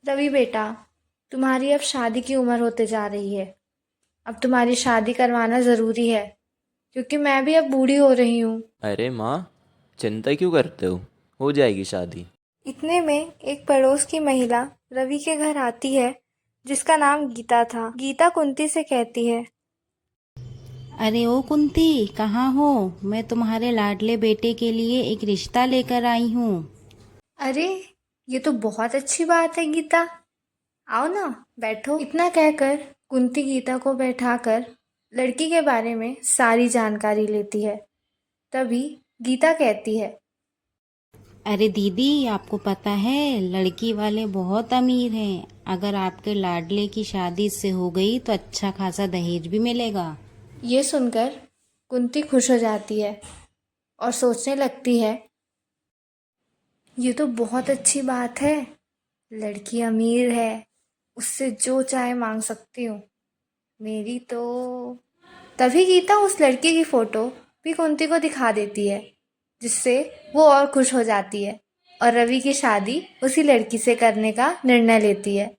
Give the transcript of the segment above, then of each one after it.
रवि बेटा, तुम्हारी अब शादी की उम्र होते जा रही है। अब तुम्हारी शादी करवाना ज़रूरी है, क्योंकि मैं भी अब बूढ़ी हो रही हूँ। अरे माँ, चिंता क्यों करते हो जाएगी शादी। इतने में एक पड़ोस की महिला रवि के घर आती है, जिसका नाम गीता था। गीता कुंती से कहती है, अरे ओ कुंती, कहाँ हो? मैं तुम्हारे लाडले बेटे के लिए एक रिश्ता लेकर आई हूँ। अरे, ये तो बहुत अच्छी बात है गीता। आओ ना, बैठो। इतना कहकर कुंती गीता को बैठाकर लड़की के बारे में सारी जानकारी लेती है। तभी गीता कहती है, अरे दीदी, आपको पता है लड़की वाले बहुत अमीर हैं। अगर आपके लाडले की शादी इससे हो गई तो अच्छा खासा दहेज भी मिलेगा। ये सुनकर कुंती खुश हो जाती है और सोचने लगती है, ये तो बहुत अच्छी बात है। लड़की अमीर है, उससे जो चाहे मांग सकती हूँ। मेरी तो तभी गीता उस लड़की की फोटो भी कुंती को दिखा देती है, जिससे वो और खुश हो जाती है और रवि की शादी उसी लड़की से करने का निर्णय लेती है।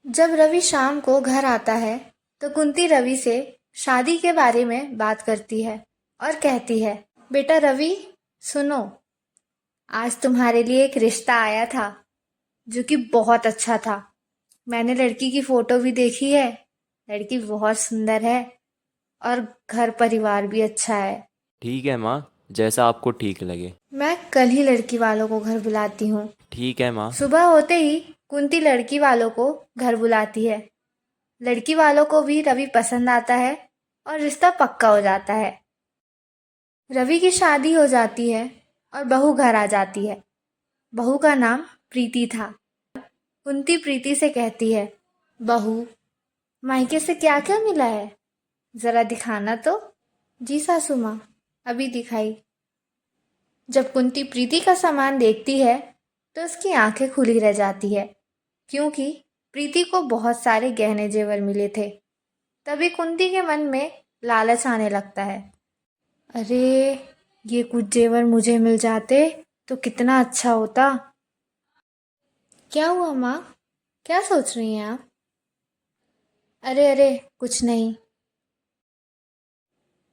जब रवि शाम को घर आता है, तो कुंती रवि से शादी के बारे में बात करती है और कहती है, बेटा रवि, सुनो, आज तुम्हारे लिए एक रिश्ता आया था, जो कि बहुत अच्छा था। मैंने लड़की की फोटो भी देखी है। लड़की बहुत सुंदर है और घर परिवार भी अच्छा है। ठीक है माँ, जैसा आपको ठीक लगे। मैं कल ही लड़की वालों को घर बुलाती हूँ। ठीक है माँ। सुबह होते ही कुंती लड़की वालों को घर बुलाती है। लड़की वालों को भी रवि पसंद आता है और रिश्ता पक्का हो जाता है। रवि की शादी हो जाती है और बहू घर आ जाती है। बहू का नाम प्रीति था। कुंती प्रीति से कहती है, बहू, मायके से क्या क्या मिला है, जरा दिखाना तो। जी सासू माँ, अभी दिखाई। जब कुंती प्रीति का सामान देखती है, तो उसकी आंखें खुली रह जाती है, क्योंकि प्रीति को बहुत सारे गहने जेवर मिले थे। तभी कुंती के मन में लालच आने लगता है। अरे, ये कुछ जेवर मुझे मिल जाते तो कितना अच्छा होता। क्या हुआ माँ? क्या सोच रही हैं आप? अरे अरे, कुछ नहीं।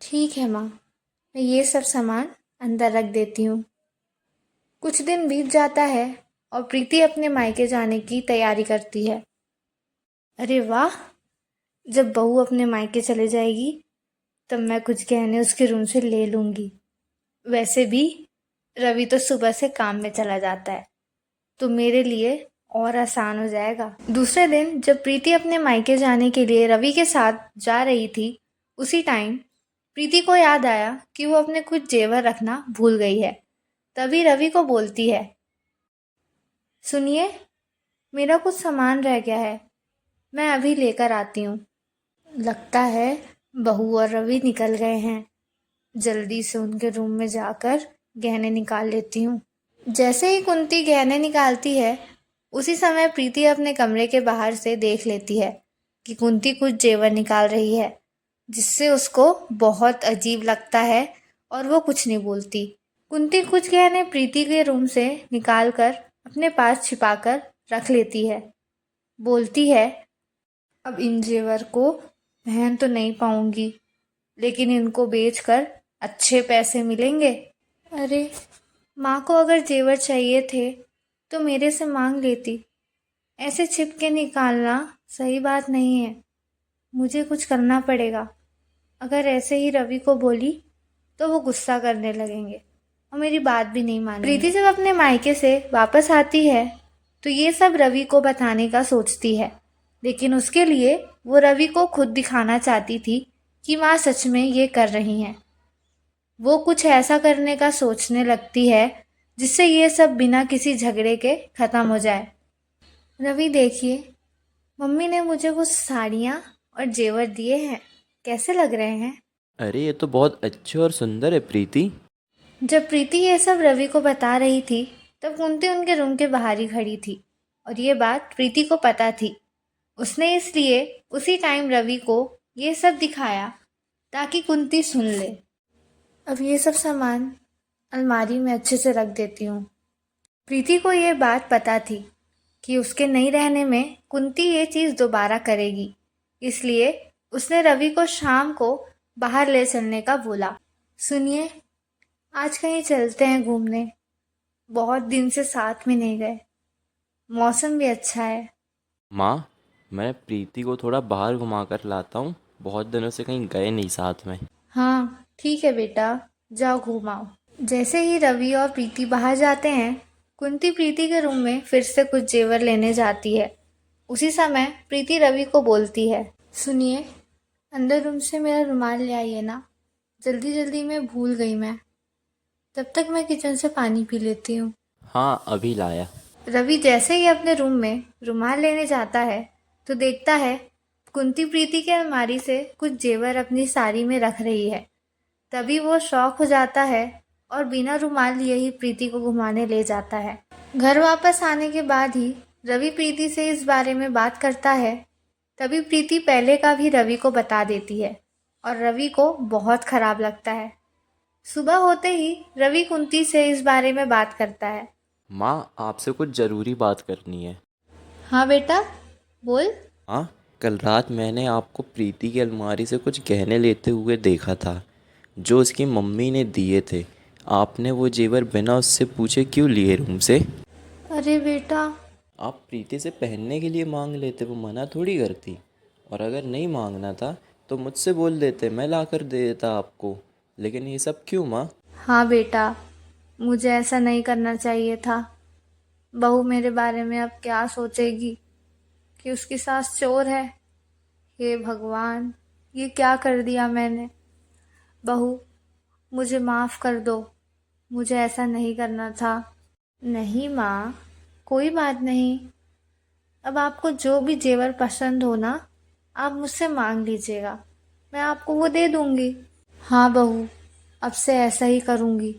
ठीक है माँ, मैं ये सब सामान अंदर रख देती हूँ। कुछ दिन बीत जाता है और प्रीति अपने मायके जाने की तैयारी करती है। अरे वाह, जब बहू अपने मायके चले जाएगी, तब मैं कुछ गहने उसके रूम से ले लूँगी। वैसे भी रवि तो सुबह से काम में चला जाता है, तो मेरे लिए और आसान हो जाएगा। दूसरे दिन जब प्रीति अपने मायके जाने के लिए रवि के साथ जा रही थी, उसी टाइम प्रीति को याद आया कि वो अपने कुछ जेवर रखना भूल गई है। तभी रवि को बोलती है, सुनिए, मेरा कुछ सामान रह गया है, मैं अभी लेकर आती हूँ। लगता है बहू और रवि निकल गए हैं। जल्दी से उनके रूम में जाकर गहने निकाल लेती हूँ। जैसे ही कुंती गहने निकालती है, उसी समय प्रीति अपने कमरे के बाहर से देख लेती है कि कुंती कुछ जेवर निकाल रही है, जिससे उसको बहुत अजीब लगता है और वो कुछ नहीं बोलती। कुंती कुछ गहने प्रीति के रूम से निकालकर अपने पास छिपाकर रख लेती है। बोलती है, अब इन जेवर को पहन तो नहीं पाऊंगी, लेकिन इनको बेचकर अच्छे पैसे मिलेंगे। अरे, माँ को अगर जेवर चाहिए थे तो मेरे से मांग लेती। ऐसे छिप के निकालना सही बात नहीं है। मुझे कुछ करना पड़ेगा। अगर ऐसे ही रवि को बोली तो वो गुस्सा करने लगेंगे और मेरी बात भी नहीं मानेंगे। प्रीति जब अपने मायके से वापस आती है, तो ये सब रवि को बताने का सोचती है, लेकिन उसके लिए वो रवि को खुद दिखाना चाहती थी कि माँ सच में ये कर रही हैं। वो कुछ ऐसा करने का सोचने लगती है जिससे ये सब बिना किसी झगड़े के खत्म हो जाए। रवि देखिए, मम्मी ने मुझे कुछ साड़ियाँ और जेवर दिए हैं, कैसे लग रहे हैं? अरे ये तो बहुत अच्छे और सुंदर है प्रीति। जब प्रीति ये सब रवि को बता रही थी, तब कुंती उनके रूम के बाहर ही खड़ी थी और ये बात प्रीति को पता थी। उसने इसलिए उसी टाइम रवि को ये सब दिखाया ताकि कुंती सुन ले। अब ये सब सामान अलमारी में अच्छे से रख देती हूँ। प्रीति को ये बात पता थी कि उसके नहीं रहने में कुंती ये चीज़ दोबारा करेगी, इसलिए उसने रवि को शाम को बाहर ले चलने का बोला। सुनिए, आज कहीं चलते हैं घूमने, बहुत दिन से साथ में नहीं गए, मौसम भी अच्छा है। माँ, मैं प्रीति को थोड़ा बाहर घुमा कर लाता हूँ, बहुत दिनों से कहीं गए नहीं साथ में। हाँ ठीक है बेटा, जाओ घूमाओ। जैसे ही रवि और प्रीति बाहर जाते हैं, कुंती प्रीति के रूम में फिर से कुछ जेवर लेने जाती है। उसी समय प्रीति रवि को बोलती है, सुनिए, अंदर रूम से मेरा रुमाल ले आइए ना, जल्दी जल्दी में भूल गई मैं। तब तक मैं किचन से पानी पी लेती हूँ। हाँ, अभी लाया। रवि जैसे ही अपने रूम में रुमाल लेने जाता है तो देखता है कुंती प्रीति के अलमारी से कुछ जेवर अपनी साड़ी में रख रही है। तभी वो शौक हो जाता है और बिना रुमाल लिए ही प्रीति को घुमाने ले जाता है। घर वापस आने के बाद ही रवि प्रीति से इस बारे में बात करता है। तभी प्रीति पहले का भी रवि को बता देती है और रवि को बहुत खराब लगता है। सुबह होते ही रवि कुंती से इस बारे में बात करता है। माँ, आपसे कुछ ज़रूरी बात करनी है। हाँ बेटा, बोल। हाँ, कल रात मैंने आपको प्रीति की अलमारी से कुछ गहने लेते हुए देखा था, जो उसकी मम्मी ने दिए थे। आपने वो जेवर बिना उससे पूछे क्यों लिए रूम से? अरे बेटा, आप प्रीति से पहनने के लिए मांग लेते, वो मना थोड़ी करती। और अगर नहीं मांगना था तो मुझसे बोल देते, मैं ला कर दे देता आपको। लेकिन ये सब क्यों माँ? हाँ बेटा, मुझे ऐसा नहीं करना चाहिए था। बहू मेरे बारे में अब क्या सोचेगी कि उसकी सास चोर है। हे भगवान, ये क्या कर दिया मैंने। बहू, मुझे माफ़ कर दो, मुझे ऐसा नहीं करना था। नहीं माँ, कोई बात नहीं। अब आपको जो भी जेवर पसंद हो ना, आप मुझसे मांग लीजिएगा, मैं आपको वो दे दूंगी। हाँ बहू, अब से ऐसा ही करूंगी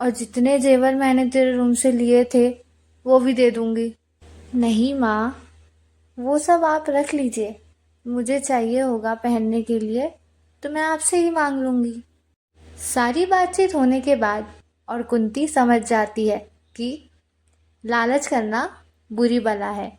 और जितने जेवर मैंने तेरे रूम से लिए थे वो भी दे दूंगी। नहीं माँ, वो सब आप रख लीजिए, मुझे चाहिए होगा पहनने के लिए तो मैं आपसे ही मांग लूंगी। सारी बातचीत होने के बाद और कुंती समझ जाती है कि लालच करना बुरी बला है